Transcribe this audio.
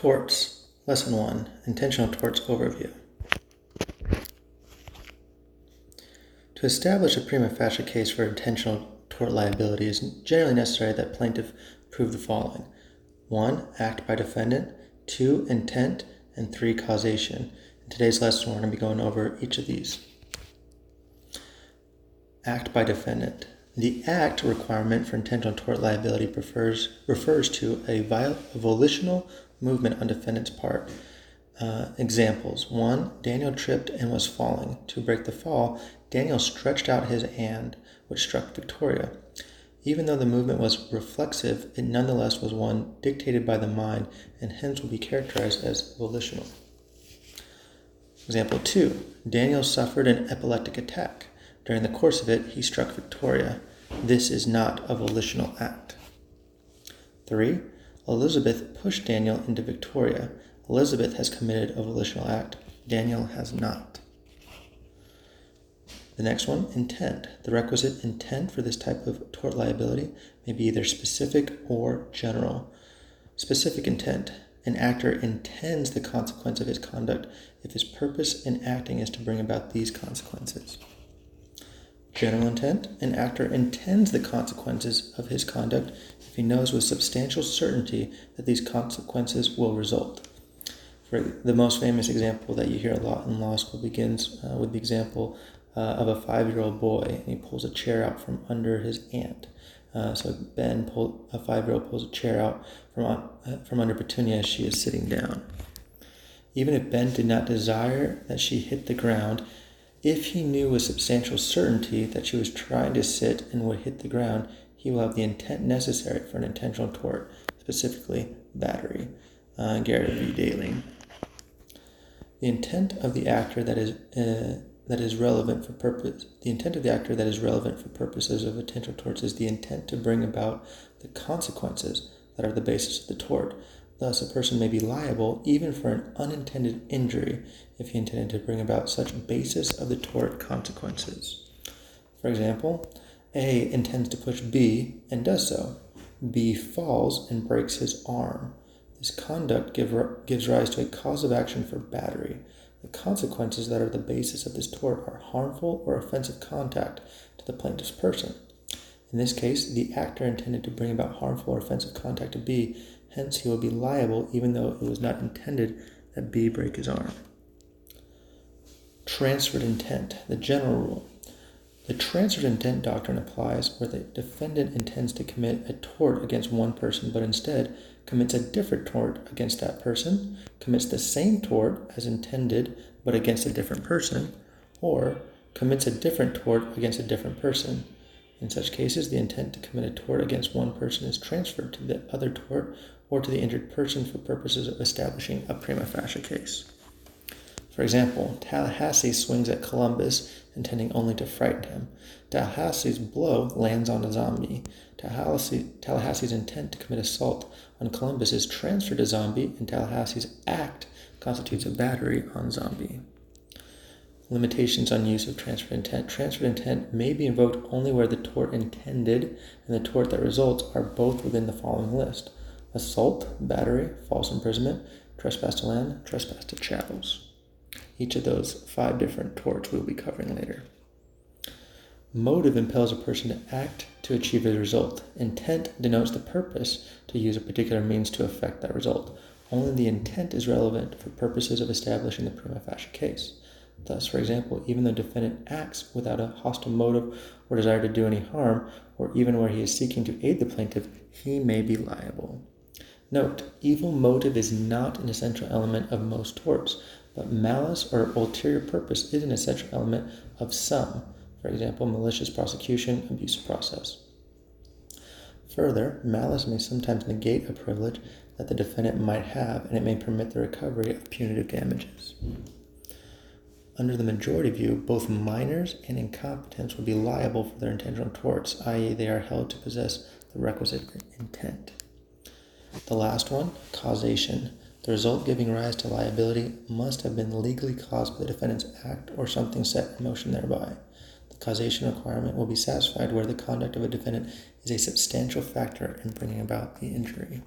Torts, Lesson 1, Intentional Torts Overview. To establish a prima facie case for intentional tort liability, it is generally necessary that plaintiff prove the following: 1. Act by defendant, 2. Intent, and 3. Causation. In today's lesson, we're going to be going over each of these. Act by defendant. The act requirement for intentional tort liability refers to a volitional movement on defendant's part. Examples: 1. Daniel tripped and was falling. To break the fall, Daniel stretched out his hand, which struck Victoria. Even though the movement was reflexive, it nonetheless was one dictated by the mind and hence will be characterized as volitional. Example 2. Daniel suffered an epileptic attack. During the course of it, he struck Victoria. This is not a volitional act. 3. Elizabeth pushed Daniel into Victoria. Elizabeth has committed a volitional act. Daniel has not. The next one, intent. The requisite intent for this type of tort liability may be either specific or general. Specific intent. An actor intends the consequence of his conduct if his purpose in acting is to bring about these consequences. General intent. An actor intends the consequences of his conduct if he knows with substantial certainty that these consequences will result. For the most famous example that you hear a lot in law school begins with the example of a 5-year-old boy, and he pulls a chair out from under his aunt. So Ben, a 5-year-old, pulls a chair out from under Petunia as she is sitting down. Even if Ben did not desire that she hit the ground, if he knew with substantial certainty that she was trying to sit and would hit the ground, he will have the intent necessary for an intentional tort, specifically battery. Garrett v. Daly. The intent of the actor that is relevant for purpose. The intent of the actor that is relevant for purposes of intentional torts is the intent to bring about the consequences that are the basis of the tort. Thus, a person may be liable even for an unintended injury if he intended to bring about such basis of the tort consequences. For example, A intends to push B and does so. B falls and breaks his arm. This conduct gives rise to a cause of action for battery. The consequences that are the basis of this tort are harmful or offensive contact to the plaintiff's person. In this case, the actor intended to bring about harmful or offensive contact to B, hence he will be liable even though it was not intended that B break his arm. Transferred intent, the general rule. The transferred intent doctrine applies where the defendant intends to commit a tort against one person, but instead commits a different tort against that person, commits the same tort as intended, but against a different person, or commits a different tort against a different person. In such cases, the intent to commit a tort against one person is transferred to the other tort or to the injured person for purposes of establishing a prima facie case. For example, Tallahassee swings at Columbus, intending only to frighten him. Tallahassee's blow lands on a zombie. Tallahassee's intent to commit assault on Columbus is transferred to zombie, and Tallahassee's act constitutes a battery on zombie. Limitations on use of transferred intent. Transferred intent may be invoked only where the tort intended and the tort that results are both within the following list: assault, battery, false imprisonment, trespass to land, trespass to chattels. Each of those 5 different torts we'll be covering later. Motive impels a person to act to achieve a result. Intent denotes the purpose to use a particular means to effect that result. Only the intent is relevant for purposes of establishing the prima facie case. Thus, for example, even though the defendant acts without a hostile motive or desire to do any harm, or even where he is seeking to aid the plaintiff, he may be liable. Note, evil motive is not an essential element of most torts, but malice or ulterior purpose is an essential element of some. For example, malicious prosecution, abusive process. Further, malice may sometimes negate a privilege that the defendant might have, and it may permit the recovery of punitive damages. Under the majority view, both minors and incompetents will be liable for their intentional torts, i.e. they are held to possess the requisite intent. The last one, causation. The result giving rise to liability must have been legally caused by the defendant's act or something set in motion thereby. The causation requirement will be satisfied where the conduct of a defendant is a substantial factor in bringing about the injury.